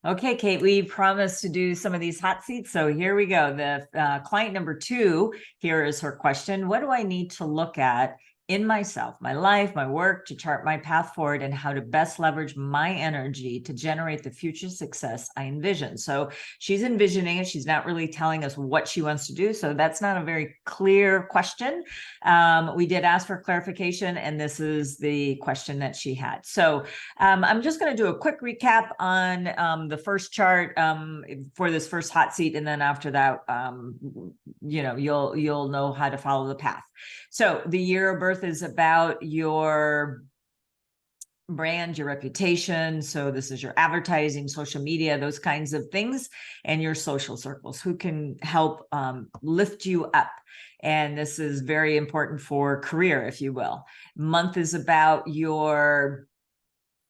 Okay, Kate, we promised to do some of these hot seats. So here we go. The client number 2, here is her question. What do I need to look at in myself, my life, my work to chart my path forward and how to best leverage my energy to generate the future success I envision? So she's envisioning it. She's not really telling us what she wants to do. So that's not a very clear question. We did ask for clarification, and this is the question that she had. So I'm just going to do a quick recap on the first chart for this first hot seat, and then after that, you'll know how to follow the path. So the year of birth is about your brand, your reputation. So this is your advertising, social media, those kinds of things, and your social circles, who can help lift you up. And this is very important for career, if you will. Month is about your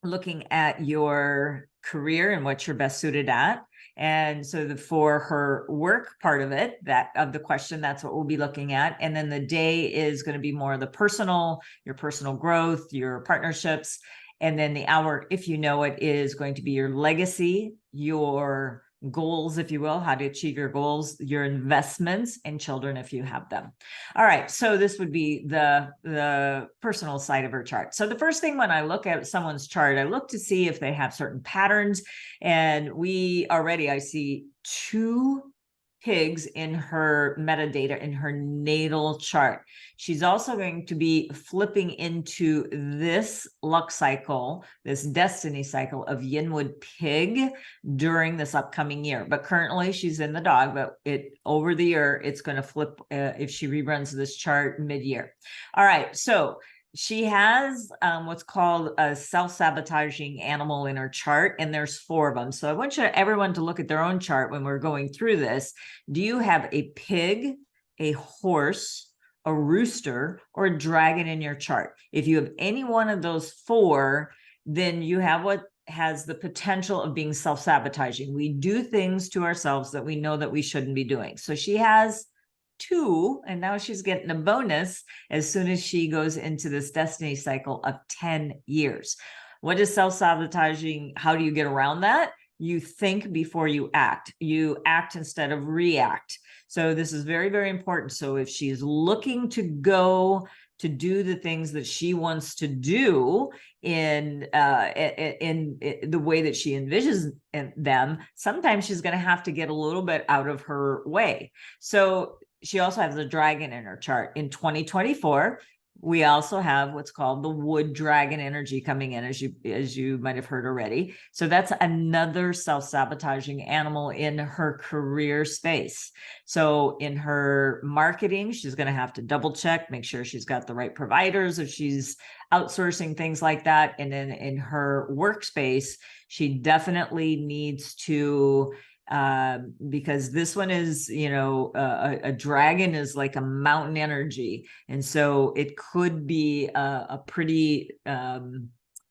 looking at your career and what you're best suited at. And so for her work part of it, that of the question, that's what we'll be looking at. And then the day is going to be more of the personal, your personal growth, your partnerships. And then the hour, if you know it, is going to be your legacy, your goals, if you will, how to achieve your goals, your investments, and children if you have them. All right, so this would be the personal side of her chart. So the first thing when I look at someone's chart, I look to see if they have certain patterns. And I see 2 pigs in her metadata in her natal chart. She's also going to be flipping into this luck cycle, this destiny cycle of Yinwood pig during this upcoming year. But currently she's in the dog, but over the year, it's going to flip if she reruns this chart mid-year. All right, so she has what's called a self-sabotaging animal in her chart, and there's 4 of them. So I want everyone to look at their own chart when we're going through this. Do you have a pig, a horse, a rooster, or a dragon in your chart? If you have any one of those 4, then you have what has the potential of being self-sabotaging. We do things to ourselves that we know that we shouldn't be doing. So she has 2, and now she's getting a bonus as soon as she goes into this destiny cycle of 10 years. What is self-sabotaging? How do you get around that? You think before you act. You act instead of react. So this is very, very important. So if she's looking to go to do the things that she wants to do in the way that she envisions them, sometimes she's going to have to get a little bit out of her way. So she also has a dragon in her chart. In 2024, we also have what's called the wood dragon energy coming in, as you might have heard already. So that's another self-sabotaging animal in her career space. So in her marketing, she's going to have to double check, make sure she's got the right providers if she's outsourcing things like that. And then in her workspace, she definitely needs to because this one is, a dragon is like a mountain energy. And so it could be a pretty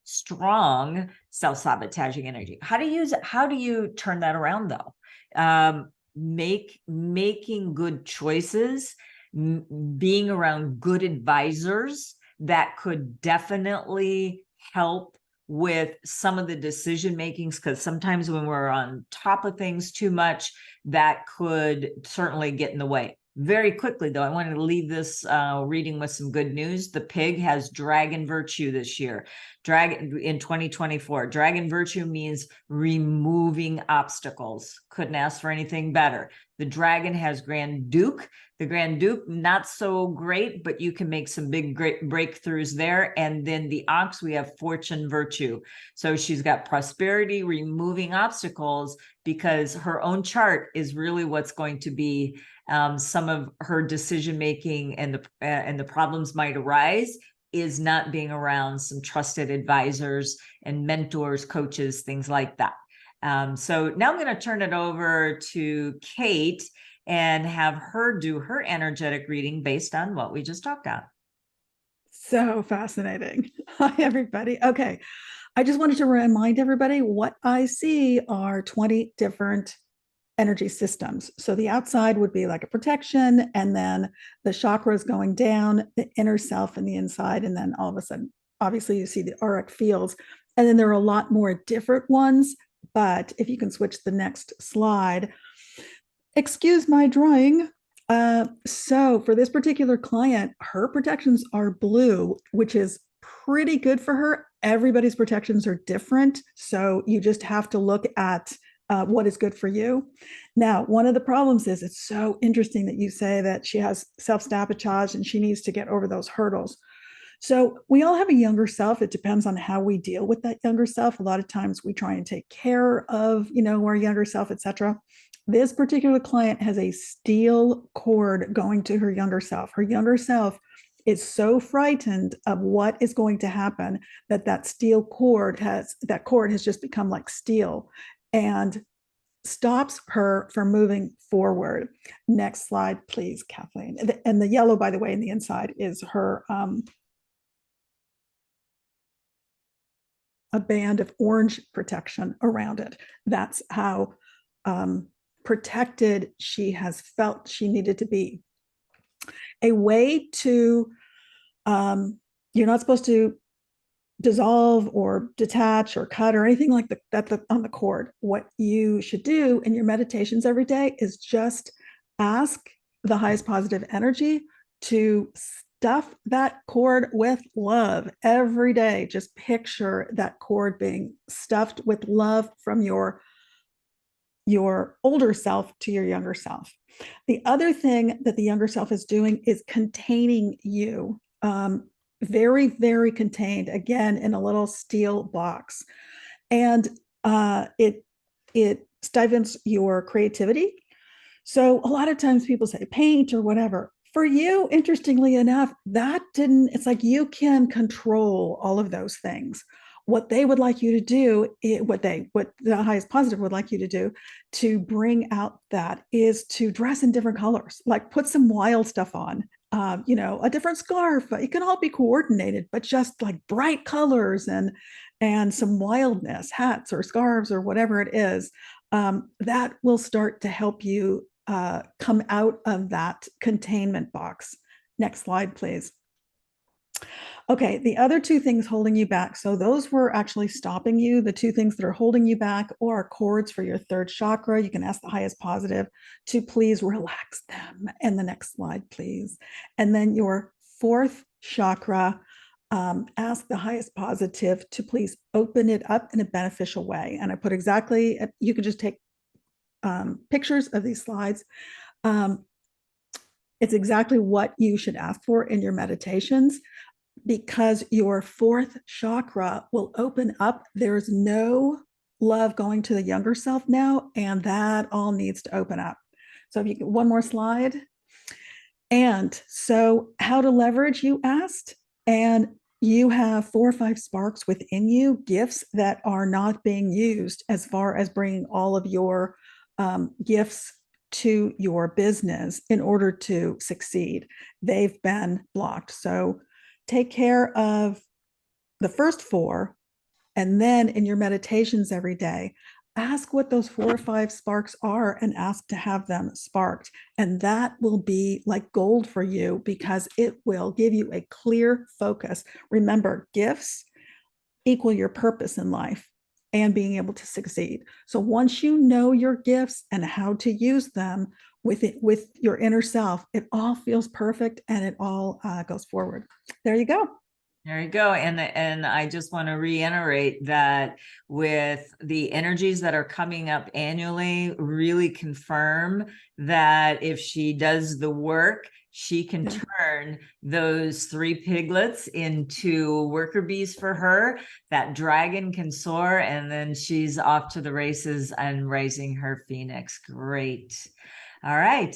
strong self-sabotaging energy. How do you turn that around though? Making good choices, being around good advisors that could definitely help with some of the decision makings, because sometimes when we're on top of things too much, that could certainly get in the way. Very quickly, though, I wanted to leave this reading with some good news. The pig has dragon virtue this year. Dragon in 2024. Dragon virtue means removing obstacles. Couldn't ask for anything better. The dragon has Grand Duke. The Grand Duke, not so great, but you can make some great breakthroughs there. And then the ox, we have fortune virtue. So she's got prosperity, removing obstacles, because her own chart is really what's going to be some of her decision making, and the problems might arise is not being around some trusted advisors and mentors, coaches, things like that. So now I'm going to turn it over to Kate and have her do her energetic reading based on what we just talked about. So fascinating. Hi, everybody. Okay. I just wanted to remind everybody what I see are 20 different energy systems. So the outside would be like a protection, and then the chakras going down, the inner self and the inside. And then all of a sudden, obviously you see the auric fields. And then there are a lot more different ones, but if you can switch the next slide, excuse my drawing. So for this particular client, her protections are blue, which is pretty good for her. Everybody's protections are different. So you just have to look at what is good for you. Now, one of the problems is it's so interesting that you say that she has self-sabotage and she needs to get over those hurdles. So we all have a younger self. It depends on how we deal with that younger self. A lot of times we try and take care of, our younger self, etc. This particular client has a steel cord going to her younger self. Her younger self is so frightened of what is going to happen that steel cord has just become like steel and stops her from moving forward. Next slide, please, Kathleen. And the yellow, by the way, in the inside is her a band of orange protection around it. That's how protected she has felt she needed to be. A way to, you're not supposed to dissolve or detach or cut or anything like that on the cord. What you should do in your meditations every day is just ask the highest positive energy to stuff that cord with love every day. Just picture that cord being stuffed with love from your older self to your younger self. The other thing that the younger self is doing is containing you. Very, very contained, again, in a little steel box. And it stifles your creativity. So a lot of times people say paint or whatever. For you, interestingly enough, it's like you can control all of those things. What they would like you to do, what the highest positive would like you to do to bring out that is to dress in different colors, like put some wild stuff on, a different scarf. It can all be coordinated, but just like bright colors and some wildness, hats or scarves or whatever it is, that will start to help you come out of that containment box. Next slide, please. Okay, the other two things holding you back. So those were actually stopping you. The two things that are holding you back are cords for your third chakra. You can ask the highest positive to please relax them. And the next slide, please. And then your fourth chakra, ask the highest positive to please open it up in a beneficial way. And I put exactly, you can just take pictures of these slides. It's exactly what you should ask for in your meditations, because your fourth chakra will open up. There's no love going to the younger self now, and that all needs to open up. So if you get one more slide. And so how to leverage, you asked, and you have 4 or 5 sparks within you, gifts that are not being used as far as bringing all of your gifts to your business in order to succeed. They've been blocked. So take care of the first 4, and then in your meditations every day, ask what those 4 or 5 sparks are and ask to have them sparked. And that will be like gold for you, because it will give you a clear focus. Remember, gifts equal your purpose in life and being able to succeed. So once you know your gifts and how to use them with your inner self, it all feels perfect and it all goes forward. There you go. There you go. And I just want to reiterate that with the energies that are coming up annually, really confirm that if she does the work, she can turn those 3 piglets into worker bees for her. That dragon can soar, and then she's off to the races and raising her phoenix. Great. All right.